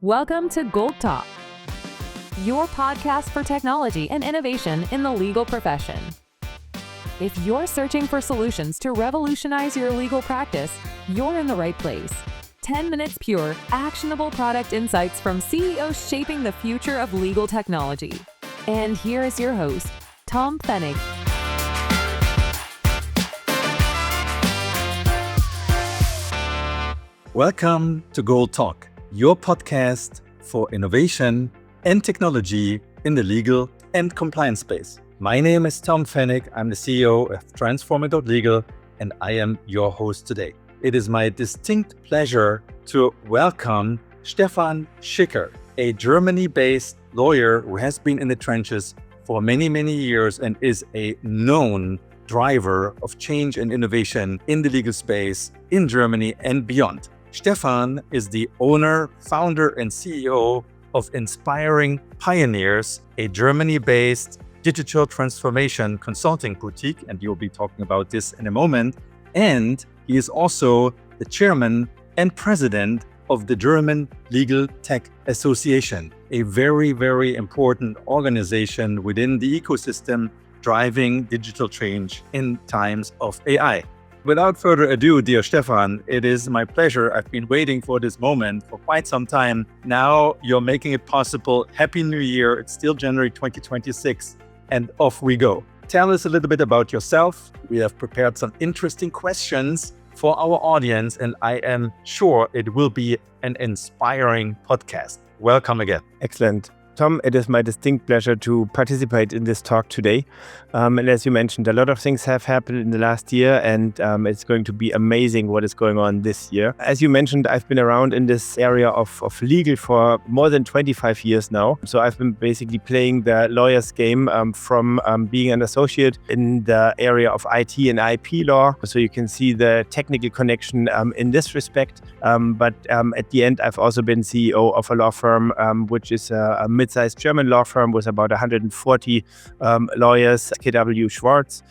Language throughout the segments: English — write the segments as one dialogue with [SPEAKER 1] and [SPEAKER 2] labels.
[SPEAKER 1] Welcome to GOLT TALK, your podcast for technology and innovation in the legal profession. If you're searching for solutions to revolutionize your legal practice, you're in the right place. 10 minutes pure, actionable product insights from CEOs shaping the future of legal technology. And here is your host, Tom Pfennig.
[SPEAKER 2] Welcome to GOLT TALK, your podcast for innovation and technology in the legal and compliance space. My name is Tom Pfennig. I'm the CEO of Transformer.legal, and I am your host today. It is my distinct pleasure to welcome Stefan Schicker, a Germany-based lawyer who has been in the trenches for many, many years and is a known driver of change and innovation in the legal space in Germany and beyond. Stefan is the owner, founder, and CEO of Inspiring Pioneers, a Germany-based digital transformation consulting boutique, and you'll be talking about this in a moment. And he is also the chairman and president of the German Legal Tech Association, a very, very important organization within the ecosystem driving digital change in times of AI. Without further ado, dear Stefan, it is my pleasure. I've been waiting for this moment for quite some time. Now you're making it possible. Happy New Year. It's still January 2026, and off we go. Tell us a little bit about yourself. We have prepared some interesting questions for our audience, and I am sure it will be an inspiring podcast. Welcome again.
[SPEAKER 3] Excellent. Tom, it is my distinct pleasure to participate in this talk today. And as you mentioned, a lot of things have happened in the last year, and it's going to be amazing what is going on this year. As you mentioned, I've been around in this area of legal for more than 25 years now. So I've been basically playing the lawyer's game from being an associate in the area of IT and IP law. So you can see the technical connection in this respect. But at the end, I've also been CEO of a law firm, which is a mid-sized German law firm with about 140 lawyers, SKW Schwarz,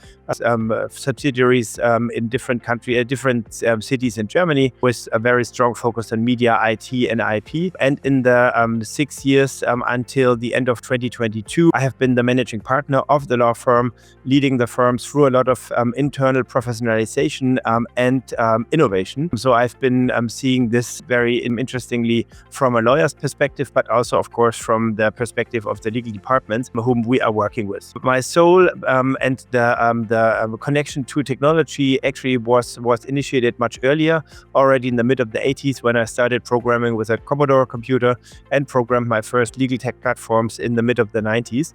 [SPEAKER 3] subsidiaries in different countries, different cities in Germany, with a very strong focus on media, IT, and IP. And in the 6 years until the end of 2022, I have been the managing partner of the law firm, leading the firm through a lot of internal professionalization and innovation. So I've been seeing this very interestingly from a lawyer's perspective, but also, of course, from the perspective of the legal departments whom we are working with. My soul and the connection to technology actually was initiated much earlier, already in the mid of the 80s, when I started programming with a Commodore computer and programmed my first legal tech platforms in the mid of the 90s.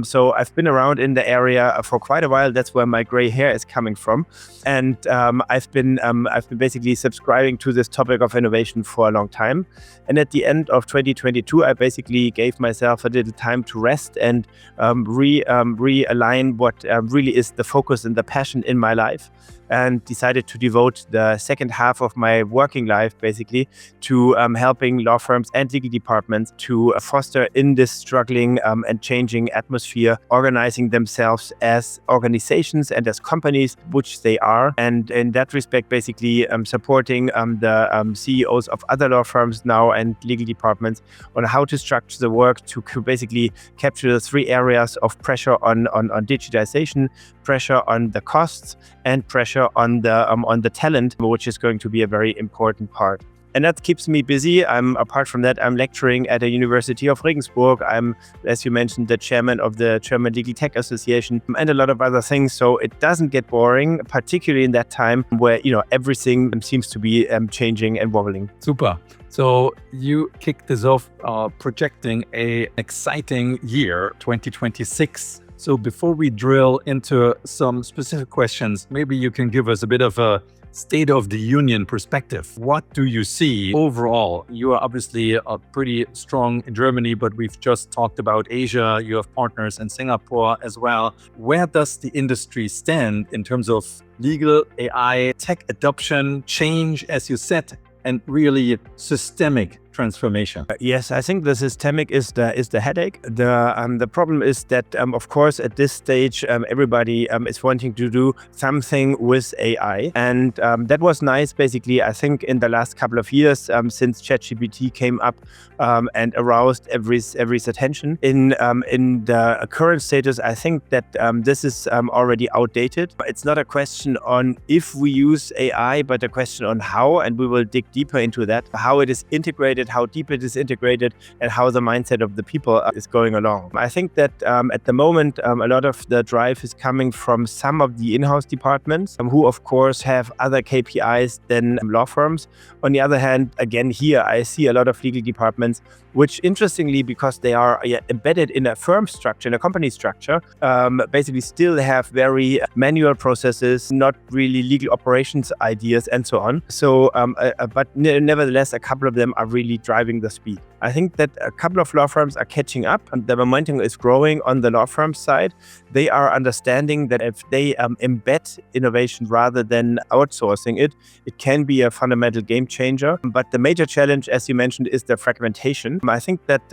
[SPEAKER 3] So I've been around in the area for quite a while. That's where my gray hair is coming from. And I've been basically subscribing to this topic of innovation for a long time. And at the end of 2022, I basically gave myself a little time to rest and realign what really is the focus and the passion in my life, and decided to devote the second half of my working life basically to helping law firms and legal departments to foster in this struggling and changing atmosphere, organizing themselves as organizations and as companies, which they are. And in that respect, basically supporting the CEOs of other law firms now and legal departments on how to structure the work to basically capture the three areas of pressure on digitization, pressure on the costs, and pressure on the talent, which is going to be a very important part. And that keeps me busy. Apart from that, I'm lecturing at the University of Regensburg. I'm, as you mentioned, the chairman of the German Legal Tech Association and a lot of other things. So it doesn't get boring, particularly in that time where, everything seems to be changing and wobbling.
[SPEAKER 2] Super. So you kicked this off projecting an exciting year, 2026. So before we drill into some specific questions, maybe you can give us a bit of a state of the union perspective. What do you see overall? You are obviously pretty strong in Germany, but we've just talked about Asia. You have partners in Singapore as well. Where does the industry stand in terms of legal AI, tech adoption, change, as you said, and really systemic transformation?
[SPEAKER 3] Yes, I think the systemic is the headache. The problem is that of course at this stage everybody is wanting to do something with AI, and that was nice. Basically, I think in the last couple of years since ChatGPT came up and aroused everybody's attention. In the current status, I think that this is already outdated. It's not a question on if we use AI, but a question on how, and we will dig deeper into that, how it is integrated, how deep it is integrated, and how the mindset of the people is going along. I think that at the moment, a lot of the drive is coming from some of the in-house departments who, of course, have other KPIs than law firms. On the other hand, again, here I see a lot of legal departments, which interestingly, because they are embedded in a firm structure, in a company structure, basically still have very manual processes, not really legal operations ideas, and so on. So, but nevertheless, a couple of them are really driving the speed. I think that a couple of law firms are catching up, and the momentum is growing on the law firm side. They are understanding that if they embed innovation rather than outsourcing it, it can be a fundamental game changer. But the major challenge, as you mentioned, is the fragmentation. I think that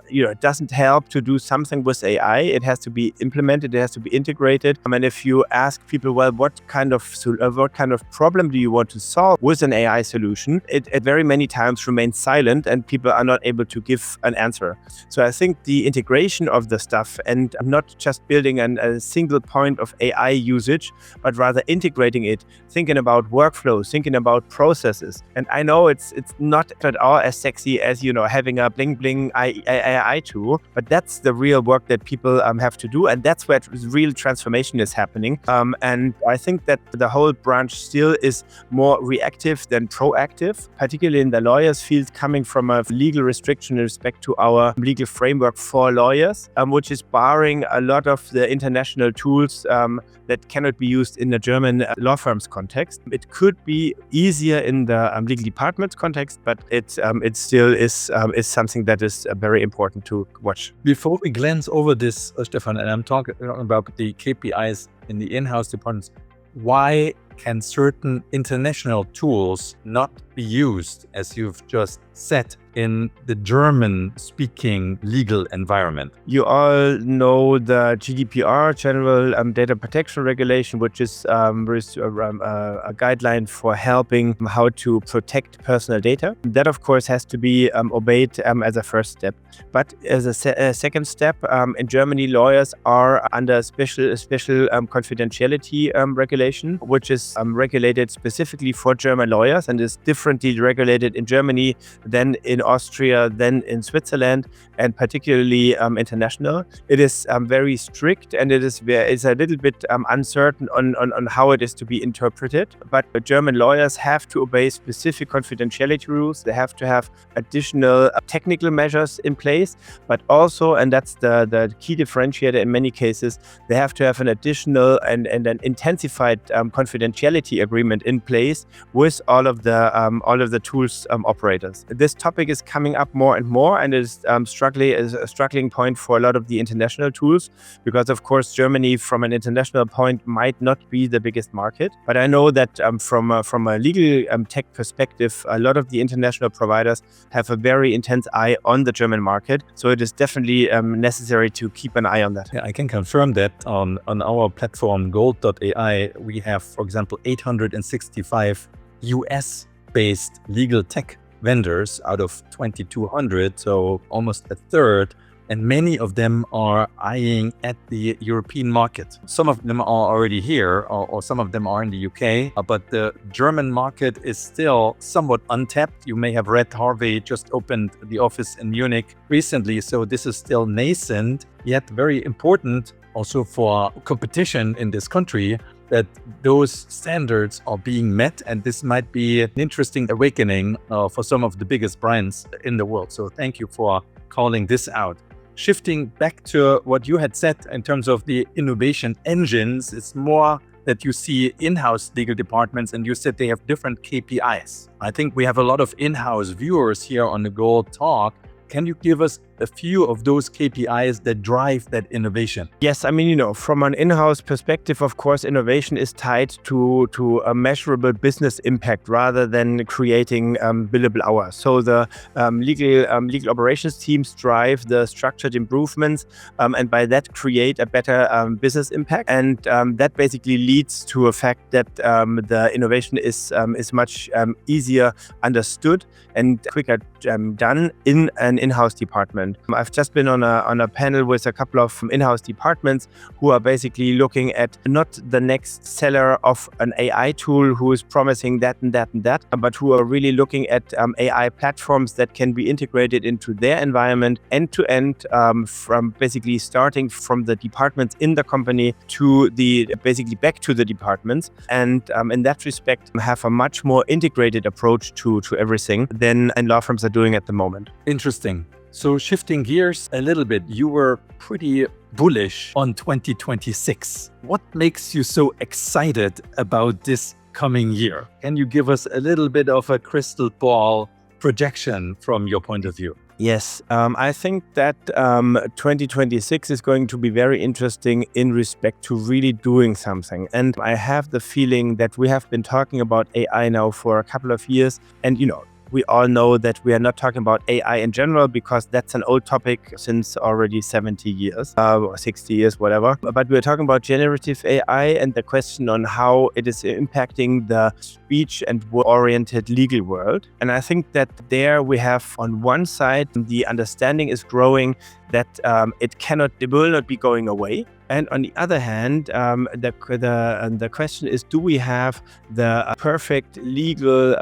[SPEAKER 3] it doesn't help to do something with AI. It has to be implemented. It has to be integrated. And if you ask people, well, what kind of problem do you want to solve with an AI solution, it very many times remains silent, and people are not able to give an answer. So I think the integration of the stuff, and not just building a single point of AI usage, but rather integrating it, thinking about workflows, thinking about processes. And I know it's not at all as sexy as having a bling bling AI tool, but that's the real work that people have to do, and that's where real transformation is happening. And I think that the whole branch still is more reactive than proactive, particularly in the lawyers field, coming from a legal restriction in respect to our legal framework for lawyers, which is barring a lot of the international tools that cannot be used in the German law firms context. It could be easier in the legal department context, but it still is something that is very important to watch.
[SPEAKER 2] Before we glance over this, Stefan, and I'm talking about the KPIs in the in-house departments, why can certain international tools not be used, as you've just said, in the German-speaking legal environment?
[SPEAKER 3] You all know the GDPR, General Data Protection Regulation, which is a guideline for helping how to protect personal data. That, of course, has to be obeyed as a first step. But as a second step, in Germany, lawyers are under special confidentiality regulation, which is regulated specifically for German lawyers and is differently regulated in Germany than in Austria, than in Switzerland, and particularly international. It is very strict, and it's a little bit uncertain on how it is to be interpreted. But German lawyers have to obey specific confidentiality rules. They have to have additional technical measures in place, but also, and that's the key differentiator in many cases, they have to have an additional and an intensified confidentiality agreement in place with all of the tools operators. This topic is coming up more and more, and is a struggling point for a lot of the international tools, because of course Germany from an international point might not be the biggest market. But I know that from a legal tech perspective, a lot of the international providers have a very intense eye on the German market. So it is definitely necessary to keep an eye on that.
[SPEAKER 2] Yeah, I can confirm that on our platform GOLT.ai, we have, for example, 865 US-based legal tech vendors out of 2,200, so almost a third. And many of them are eyeing at the European market. Some of them are already here, or some of them are in the UK, but the German market is still somewhat untapped. You may have read Harvey just opened the office in Munich recently, so this is still nascent, yet very important also for competition in this country, that those standards are being met, and this might be an interesting awakening for some of the biggest brands in the world. So thank you for calling this out. Shifting back to what you had said in terms of the innovation engines, it's more that you see in-house legal departments, and you said they have different KPIs. I think we have a lot of in-house viewers here on the GOLT Talk. Can you give us a few of those KPIs that drive that innovation?
[SPEAKER 3] Yes, I mean, from an in-house perspective, of course, innovation is tied to a measurable business impact rather than creating billable hours. So the legal operations teams drive the structured improvements and by that create a better business impact. And that basically leads to a fact that the innovation is much easier understood and quicker done in an in-house department. I've just been on a panel with a couple of in-house departments who are basically looking at not the next seller of an AI tool who is promising that and that and that, but who are really looking at AI platforms that can be integrated into their environment end to end, from basically starting from the departments in the company to basically back to the departments, and in that respect have a much more integrated approach to everything than law firms are doing at the moment.
[SPEAKER 2] Interesting. So shifting gears a little bit, you were pretty bullish on 2026. What makes you so excited about this coming year? Can you give us a little bit of a crystal ball projection from your point of view?
[SPEAKER 3] Yes, I think that 2026 is going to be very interesting in respect to really doing something. And I have the feeling that we have been talking about AI now for a couple of years. And, we all know that we are not talking about AI in general because that's an old topic since already 70 years or 60 years, whatever. But we're talking about generative AI and the question on how it is impacting the speech and oriented legal world. And I think that there we have on one side, the understanding is growing that it will not be going away. And on the other hand, the question is, do we have the perfect legal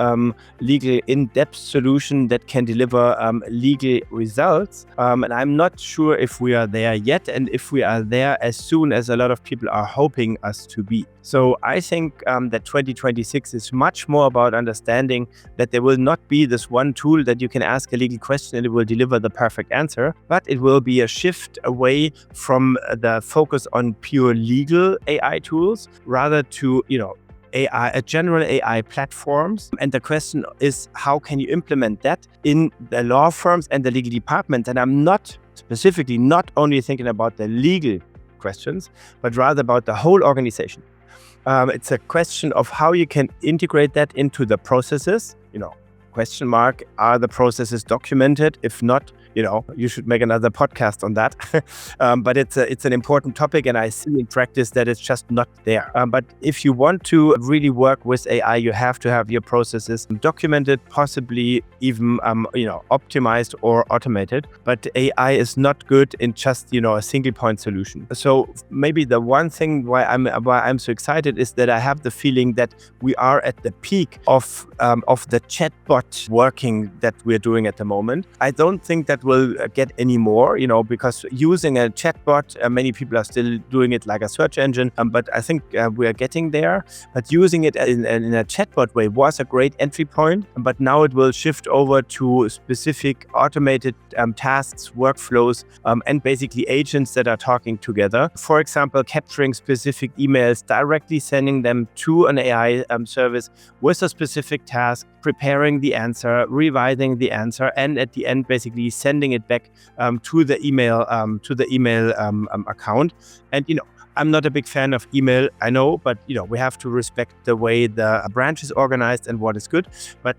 [SPEAKER 3] in-depth solution that can deliver legal results? And I'm not sure if we are there yet, and if we are there as soon as a lot of people are hoping us to be. So I think that 2026 is much more about understanding that there will not be this one tool that you can ask a legal question and it will deliver the perfect answer, but it will be a shift away from the focus on pure legal AI tools, rather to, general AI platforms. And the question is, how can you implement that in the law firms and the legal department? And I'm not only thinking about the legal questions, but rather about the whole organization. It's a question of how you can integrate that into the processes. Question mark, are the processes documented? If not, you should make another podcast on that. But it's an important topic, and I see in practice that it's just not there. But if you want to really work with AI, you have to have your processes documented, possibly even optimized or automated. But AI is not good in just a single point solution. So maybe the one thing why I'm so excited is that I have the feeling that we are at the peak of the chatbot working that we're doing at the moment. I don't think that will get any more, because using a chatbot, many people are still doing it like a search engine, but I think we are getting there. But using it in a chatbot way was a great entry point, but now it will shift over to specific automated tasks, workflows, and basically agents that are talking together. For example, capturing specific emails, directly sending them to an AI service with a specific task, preparing the answer, revising the answer, and at the end, basically sending it back to the email account. And I'm not a big fan of email, I know, but we have to respect the way the branch is organized and what is good. But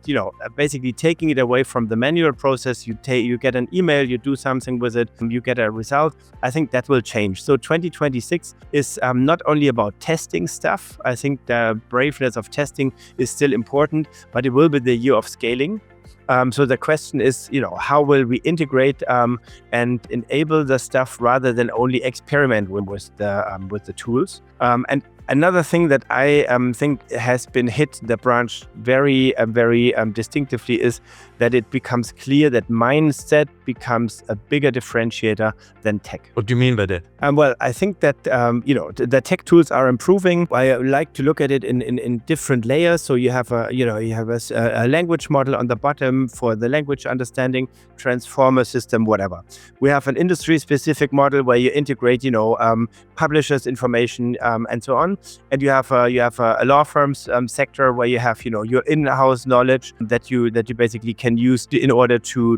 [SPEAKER 3] basically taking it away from the manual process, you get an email, you do something with it, you get a result. I think that will change. So 2026 is not only about testing stuff. I think the braveness of testing is still important, but it will be the year of scaling. So the question is, how will we integrate and enable the stuff rather than only experiment with the tools? And another thing that I think has been hit the branch very distinctively is that it becomes clear that mindset becomes a bigger differentiator than tech.
[SPEAKER 2] What do you mean by that?
[SPEAKER 3] Well, I think that the tech tools are improving. I like to look at it in different layers. So you have a language model on the bottom for the language understanding, transformer system, whatever. We have an industry-specific model where you integrate, publishers' information and so on. consulting, and you have a law firms sector where you have your in-house knowledge that you basically can use in order to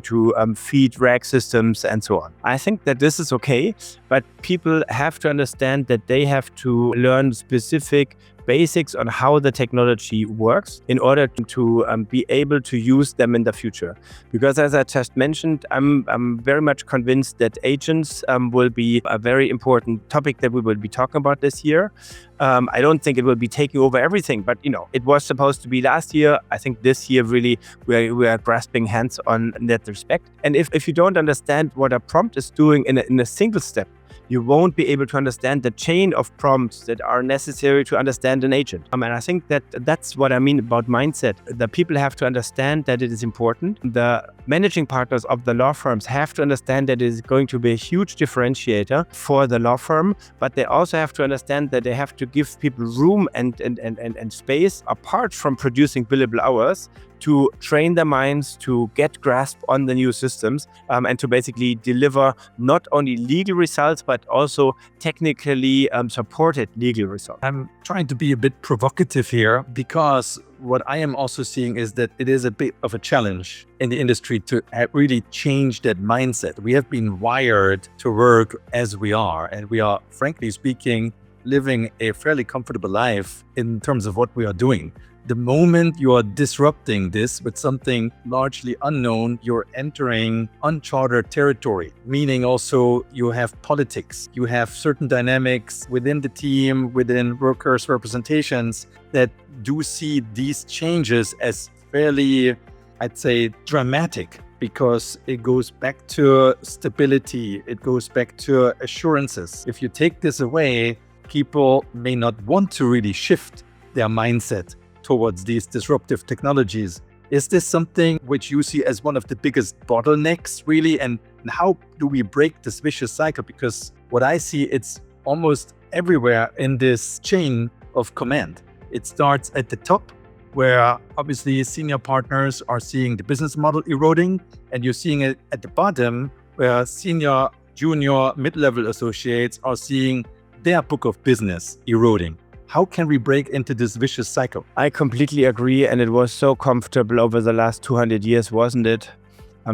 [SPEAKER 3] feed RAG systems and so on. I think that this is okay, but people have to understand that they have to learn specific basics on how the technology works in order to be able to use them in the future. Because as I just mentioned, I'm very much convinced that agents will be a very important topic that we will be talking about this year. I don't think it will be taking over everything, but it was supposed to be last year. I think this year really we are grasping hands on in that respect. And if you don't understand what a prompt is doing in a single step, you won't be able to understand the chain of prompts that are necessary to understand an agent. And I think that's what I mean about mindset. The people have to understand that it is important. The managing partners of the law firms have to understand that it is going to be a huge differentiator for the law firm, but they also have to understand that they have to give people room and space apart from producing billable hours to train their minds, to get grasp on the new systems, and to basically deliver not only legal results, but also technically supported legal results.
[SPEAKER 2] I'm trying to be a bit provocative here because what I am also seeing is that it is a bit of a challenge in the industry to really change that mindset. We have been wired to work as we are, and we are, frankly speaking, living a fairly comfortable life in terms of what we are doing. The moment you are disrupting this with something largely unknown, you're entering uncharted territory, meaning also you have politics, you have certain dynamics within the team, within workers' representations that do see these changes as fairly, I'd say, dramatic, because it goes back to stability, it goes back to assurances. If you take this away, people may not want to really shift their mindset towards these disruptive technologies. Is this something which you see as one of the biggest bottlenecks, really? And how do we break this vicious cycle? Because what I see, it's almost everywhere in this chain of command. It starts at the top, where obviously senior partners are seeing the business model eroding, and you're seeing it at the bottom, where senior, junior, mid-level associates are seeing their book of business eroding. How can we break into this vicious cycle?
[SPEAKER 3] I completely agree, and it was so comfortable over the last 200 years, wasn't it?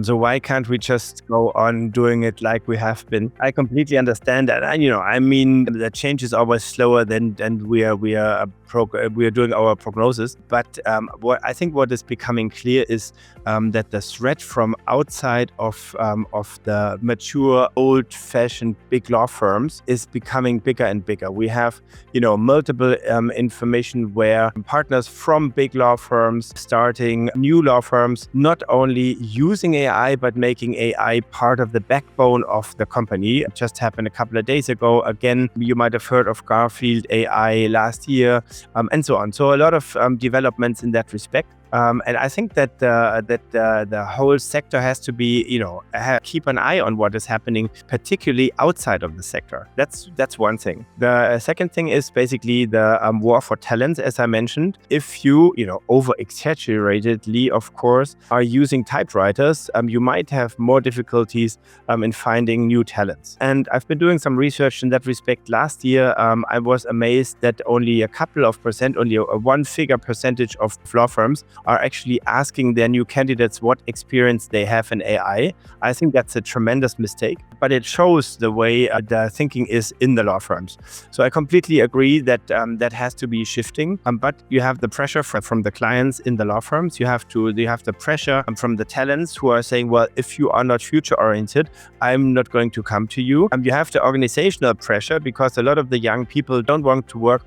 [SPEAKER 3] So why can't we just go on doing it like we have been? I completely understand that. And, I mean, the change is always slower than we are doing our prognosis. But what is becoming clear is that the threat from outside of the mature, old-fashioned big law firms is becoming bigger and bigger. We have, multiple information where partners from big law firms starting new law firms, not only using AI, but making AI part of the backbone of the company. It just happened a couple of days ago. Again, you might have heard of Garfield AI last year, and so on. So a lot of developments in that respect. And I think that the whole sector has to be, keep an eye on what is happening, particularly outside of the sector. That's one thing. The second thing is basically the war for talent, as I mentioned. If you, over-exaggeratedly, of course, are using typewriters, you might have more difficulties in finding new talents. And I've been doing some research in that respect. Last year, I was amazed that only a couple of percent, only a one-figure percentage of law firms are actually asking their new candidates what experience they have in AI. I think that's a tremendous mistake, but it shows the way the thinking is in the law firms. So I completely agree that that has to be shifting, but you have the pressure from the clients in the law firms. You have the pressure from the talents who are saying, well, if you are not future oriented, I'm not going to come to you. You have the organizational pressure because a lot of the young people don't want to work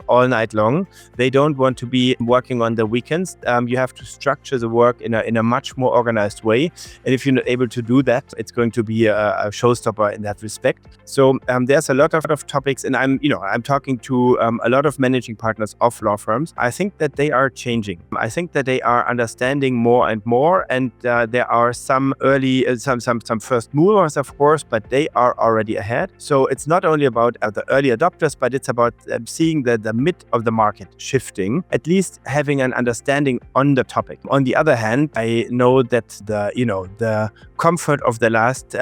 [SPEAKER 3] all night long. They don't want to be working on the weekends. You have to structure the work in a much more organized way. And if you're not able to do that, it's going to be a showstopper in that respect. So there's a lot of topics, and I'm talking to a lot of managing partners of law firms. I think that they are changing. I think that they are understanding more and more, and there are some early, some first movers, of course, but they are already ahead. So it's not only about the early adopters, but it's about seeing the mid of the market shifting, at least having an understanding on the topic. On the other hand, I know that the comfort of the last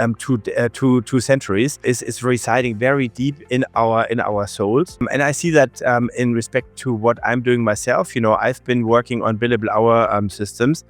[SPEAKER 3] two centuries is residing very deep in our souls. And I see that in respect to what I'm doing myself. I've been working on billable hour systems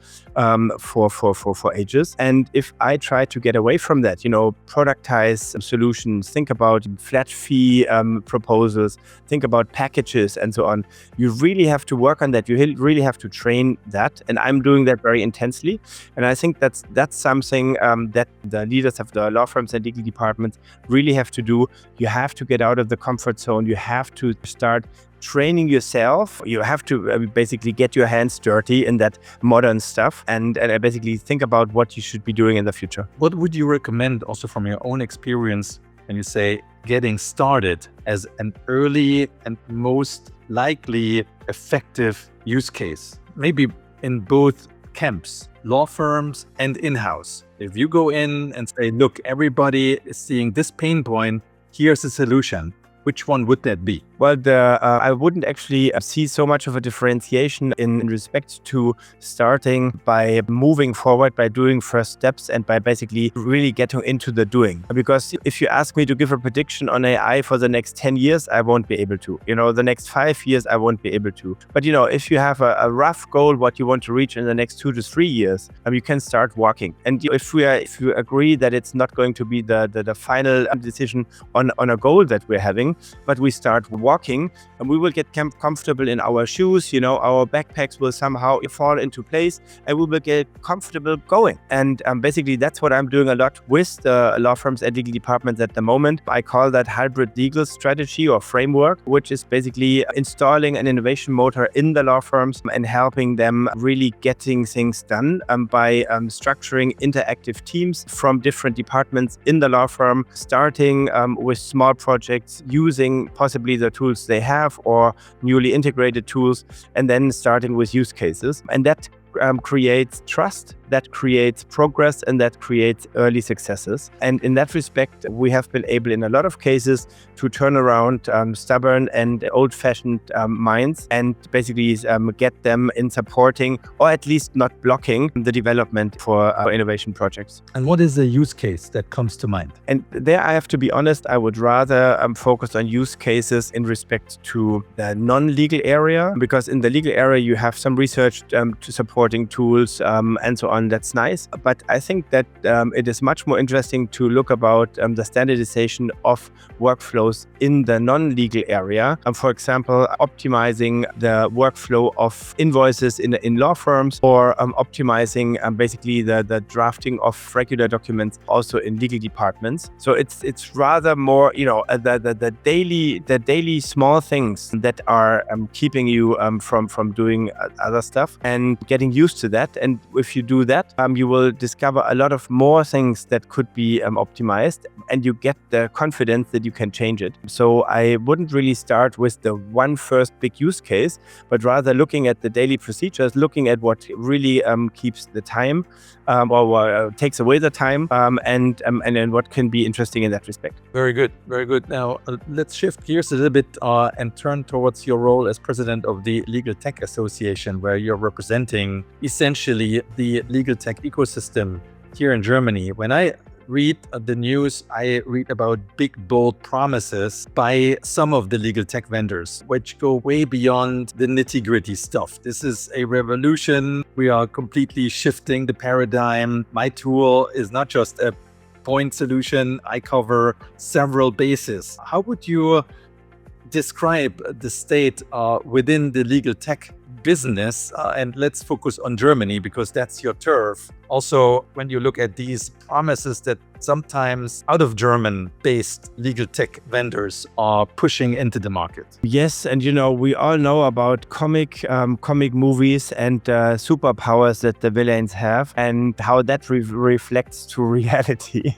[SPEAKER 3] for ages. And if I try to get away from that, productize solutions, think about flat fee proposals, think about packages and so on, you really have to work on that. You really have to train that. And I'm doing that very intensely. And I think that's something that the leaders of the law firms and legal departments really have to do. You have to get out of the comfort zone. You have to start training yourself. You have to basically get your hands dirty in that modern stuff and basically think about what you should be doing in the future.
[SPEAKER 2] What would you recommend also from your own experience when you say getting started as an early and most likely effective use case? Maybe in both camps, law firms and in-house. If you go in and say, look, everybody is seeing this pain point, here's the solution. Which one would that be?
[SPEAKER 3] Well, I wouldn't actually see so much of a differentiation in respect to starting by moving forward, by doing first steps and by basically really getting into the doing. Because if you ask me to give a prediction on AI for the next 10 years, I won't be able to. The next 5 years, I won't be able to. But, if you have a rough goal, what you want to reach in the next 2 to 3 years, you can start walking. And if you agree that it's not going to be the final decision on a goal that we're having, but we start walking and we will get comfortable in our shoes, our backpacks will somehow fall into place and we will get comfortable going. And basically that's what I'm doing a lot with the law firms and legal departments at the moment. I call that hybrid legal strategy or framework, which is basically installing an innovation motor in the law firms and helping them really getting things done by structuring interactive teams from different departments in the law firm, starting with small projects, using possibly the tools they have or newly integrated tools, and then starting with use cases. And that creates trust, that creates progress, and that creates early successes. And in that respect, we have been able in a lot of cases to turn around stubborn and old-fashioned minds and basically get them in supporting or at least not blocking the development for innovation projects.
[SPEAKER 2] And what is the use case that comes to mind?
[SPEAKER 3] And there I have to be honest, I would rather focus on use cases in respect to the non-legal area, because in the legal area you have some research to supporting tools and so on. That's nice. But I think that it is much more interesting to look about the standardization of workflows in the non-legal area. For example, optimizing the workflow of invoices in law firms, or optimizing basically the drafting of regular documents also in legal departments. So it's rather more, the daily small things that are keeping you from doing other stuff and getting used to that. And if you do that, you will discover a lot of more things that could be optimized, and you get the confidence that you can change it. So I wouldn't really start with the one first big use case, but rather looking at the daily procedures, looking at what really keeps the time or takes away the time, and then what can be interesting in that respect.
[SPEAKER 2] Very good, very good. Now let's shift gears a little bit and turn towards your role as president of the Legal Tech Association, where you're representing essentially the legal tech ecosystem here in Germany. When I read the news, I read about big, bold promises by some of the legal tech vendors, which go way beyond the nitty-gritty stuff. This is a revolution. We are completely shifting the paradigm. My tool is not just a point solution. I cover several bases. How would you describe the state within the legal tech business? And let's focus on Germany because that's your turf. Also, when you look at these promises that sometimes out of German-based legal tech vendors are pushing into the market.
[SPEAKER 3] Yes, and we all know about comic movies and superpowers that the villains have, and how that reflects to reality.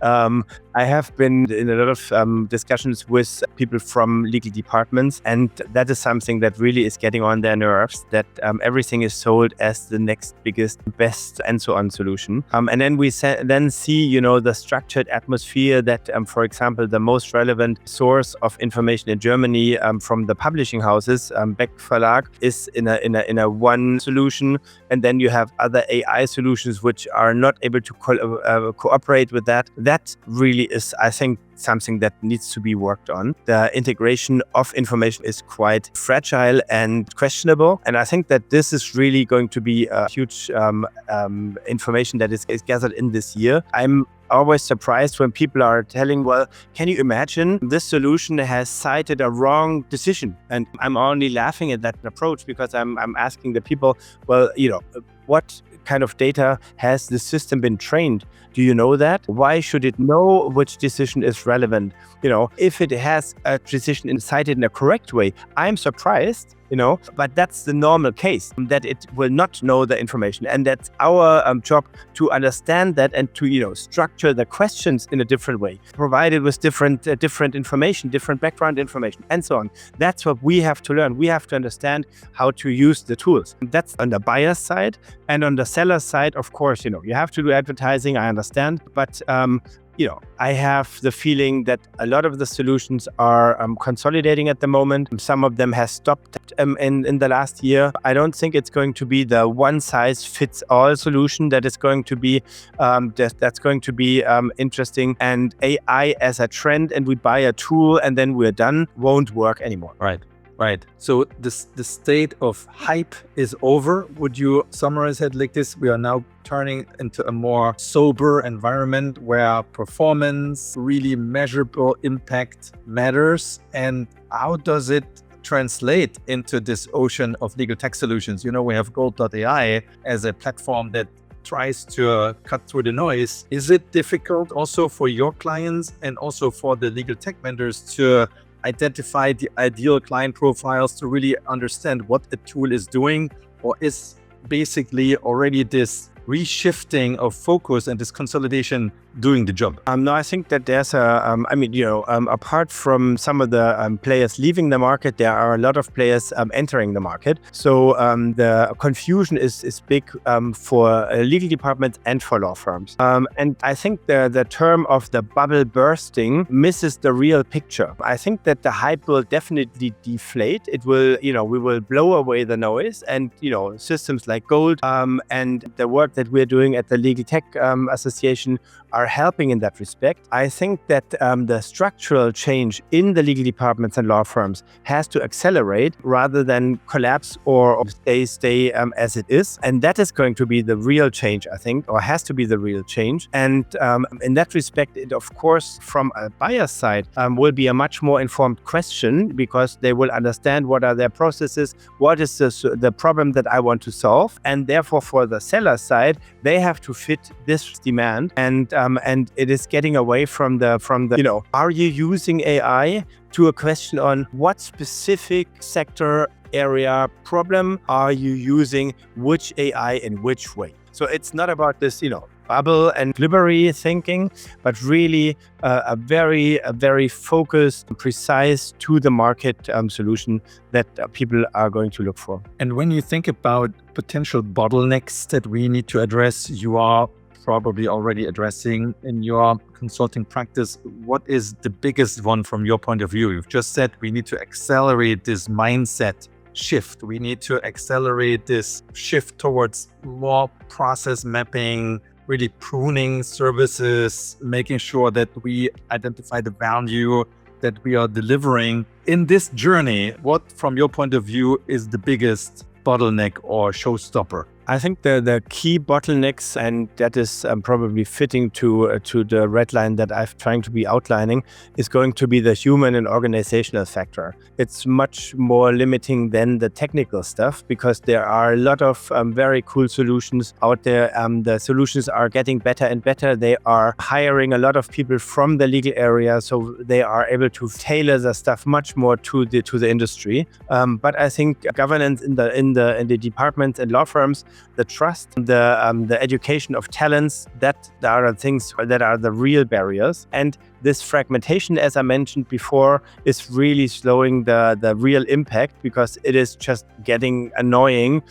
[SPEAKER 3] I have been in a lot of discussions with people from legal departments, and that is something that really is getting on their nerves, that everything is sold as the next biggest, best, and so so on solution. And then we then see, the structured atmosphere that, for example, the most relevant source of information in Germany from the publishing houses, Beck Verlag, is in a one solution, and then you have other AI solutions which are not able to cooperate with that. That really is, I think, something that needs to be worked on. The integration of information is quite fragile and questionable. And I think that this is really going to be a huge information that is gathered in this year. I'm always surprised when people are telling, well, can you imagine this solution has cited a wrong decision? And I'm only laughing at that approach because I'm asking the people, well, what kind of data has the system been trained? Do you know that? Why should it know which decision is relevant? If it has a decision cited in a correct way, I'm surprised, but that's the normal case, that it will not know the information. And that's our job to understand that and to, structure the questions in a different way, provided with different information, different background information, and so on. That's what we have to learn. We have to understand how to use the tools. That's on the buyer side. And on the seller side, of course, you have to do advertising, I understand, but I have the feeling that a lot of the solutions are consolidating at the moment. Some of them have stopped in the last year. I don't think it's going to be the one-size-fits-all solution that is going to be that's going to be interesting. And AI as a trend, and we buy a tool and then we're done, won't work anymore.
[SPEAKER 2] Right. So the state of hype is over. Would you summarize it like this? We are now turning into a more sober environment where performance, really measurable impact matters. And how does it translate into this ocean of legal tech solutions? We have GOLT.ai as a platform that tries to cut through the noise. Is it difficult also for your clients and also for the legal tech vendors to identify the ideal client profiles, to really understand what a tool is doing? Or is basically already this reshifting of focus and this consolidation doing the job?
[SPEAKER 3] No, I think that there's apart from some of the players leaving the market, there are a lot of players entering the market. So the confusion is big for legal departments and for law firms. And I think the term of the bubble bursting misses the real picture. I think that the hype will definitely deflate. It will, we will blow away the noise, and systems like GOLT and the work that we're doing at the Legal Tech Association are helping in that respect. I think that the structural change in the legal departments and law firms has to accelerate rather than collapse or stay as it is. And that is going to be the real change, I think, or has to be the real change. And in that respect, it, of course, from a buyer side, will be a much more informed question, because they will understand what are their processes, what is the problem that I want to solve. And therefore, for the seller side, they have to fit this demand. And it is getting away from the are you using AI, to a question on what specific sector area problem are you using which AI in which way. So it's not about this, bubble and library thinking, but really a very focused, precise, to the market solution that people are going to look for.
[SPEAKER 2] And when you think about potential bottlenecks that we need to address, you are probably already addressing in your consulting practice. What is the biggest one from your point of view? You've just said we need to accelerate this mindset shift. We need to accelerate this shift towards more process mapping, really pruning services, making sure that we identify the value that we are delivering. In this journey, what from your point of view is the biggest bottleneck or showstopper?
[SPEAKER 3] I think the key bottlenecks, and that is probably fitting to the red line that I'm trying to be outlining, is going to be the human and organizational factor. It's much more limiting than the technical stuff, because there are a lot of very cool solutions out there. The solutions are getting better and better. They are hiring a lot of people from the legal area, so they are able to tailor the stuff much more to the industry. But I think governance in the departments and law firms the trust, the education of talents, that are the things that are the real barriers. And this fragmentation, as I mentioned before, is really slowing the real impact, because it is just getting annoying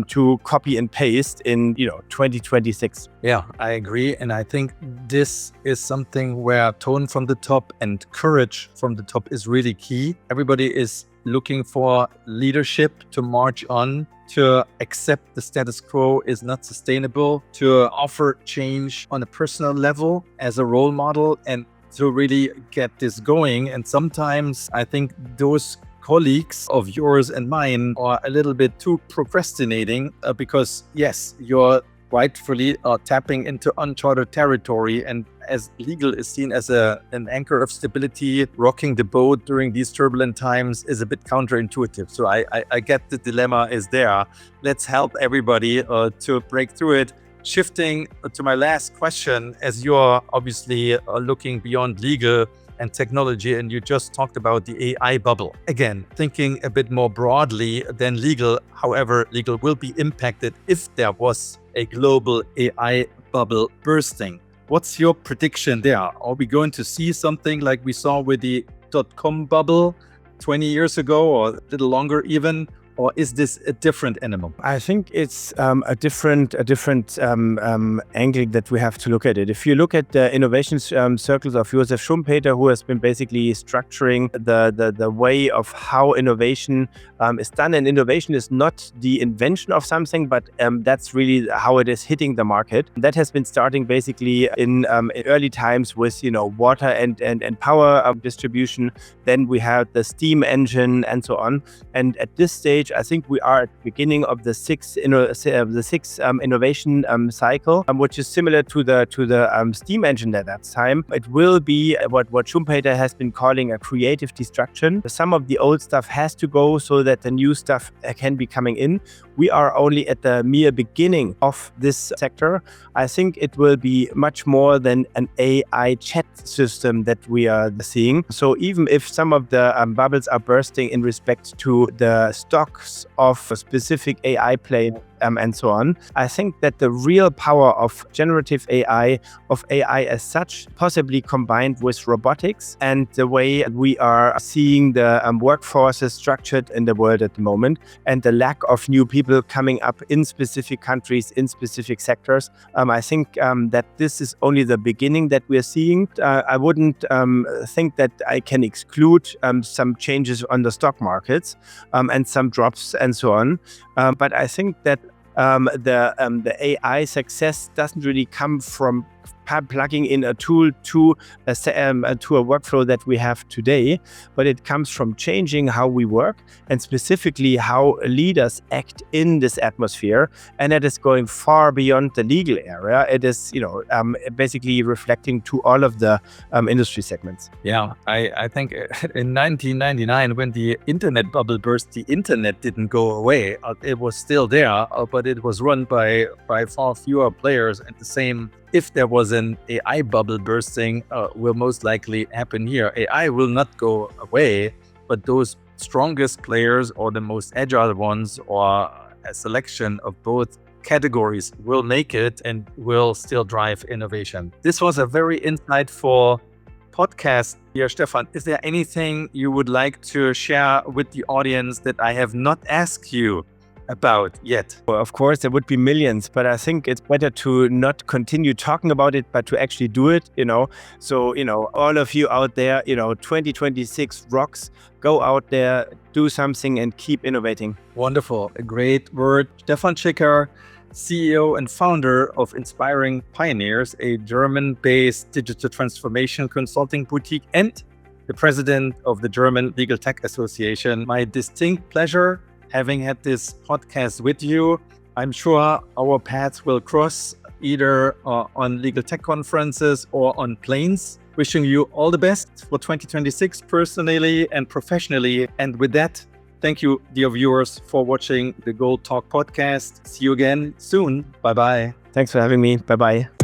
[SPEAKER 3] to copy and paste in 2026.
[SPEAKER 2] Yeah, I agree. And I think this is something where tone from the top and courage from the top is really key. Everybody is looking for leadership to march on, to accept the status quo is not sustainable, to offer change on a personal level as a role model, and to really get this going. And sometimes I think those colleagues of yours and mine are a little bit too procrastinating because yes, you're rightfully tapping into uncharted territory, and as legal is seen as an anchor of stability, rocking the boat during these turbulent times is a bit counterintuitive. So I get the dilemma is there. Let's help everybody to break through it. Shifting to my last question, as you're obviously looking beyond legal and technology, and you just talked about the AI bubble. Again, thinking a bit more broadly than legal, however, legal will be impacted if there was a global AI bubble bursting. What's your prediction there? Are we going to see something like we saw with the .com bubble 20 years ago, or a little longer even? Or is this a different animal?
[SPEAKER 3] I think it's a different angle that we have to look at it. If you look at the innovation circles of Josef Schumpeter, who has been basically structuring the way of how innovation is done, and innovation is not the invention of something, but that's really how it is hitting the market. That has been starting basically in early times with water and power distribution. Then we had the steam engine and so on. And at this stage, I think we are at the beginning of the sixth innovation cycle, which is similar to the steam engine at that time. It will be what Schumpeter has been calling a creative destruction. Some of the old stuff has to go so that the new stuff can be coming in. We are only at the mere beginning of this sector. I think it will be much more than an AI chat system that we are seeing. So even if some of the bubbles are bursting in respect to the stocks of a specific AI play and so on, I think that the real power of generative AI, of AI as such, possibly combined with robotics and the way we are seeing the workforces structured in the world at the moment, and the lack of new people coming up in specific countries, in specific sectors, I think that this is only the beginning that we're seeing. I wouldn't think that I can exclude some changes on the stock markets and some drops and so on. But I think that the AI success doesn't really come from plugging in a tool to a workflow that we have today, but it comes from changing how we work, and specifically how leaders act in this atmosphere. And that is going far beyond the legal area. It is, basically reflecting to all of the industry segments.
[SPEAKER 2] Yeah, I think in 1999, when the internet bubble burst, the internet didn't go away. It was still there, but it was run by far fewer players. And the same, if there was an AI bubble bursting, will most likely happen here. AI will not go away, but those strongest players, or the most agile ones, or a selection of both categories, will make it and will still drive innovation. This was a very insightful podcast here, Stefan. Is there anything you would like to share with the audience that I have not asked you about yet?
[SPEAKER 3] Well, of course, there would be millions, but I think it's better to not continue talking about it, but to actually do it, So, all of you out there, 2026 rocks. Go out there, do something, and keep innovating.
[SPEAKER 2] Wonderful. A great word. Stefan Schicker, CEO and founder of Inspiring Pioneers, a German-based digital transformation consulting boutique, and the president of the German Legal Tech Association. My distinct pleasure having had this podcast with you. I'm sure our paths will cross either on legal tech conferences or on planes. Wishing you all the best for 2026 personally and professionally. And with that, thank you, dear viewers, for watching the GOLT TALK podcast. See you again soon. Bye-bye.
[SPEAKER 3] Thanks for having me. Bye-bye.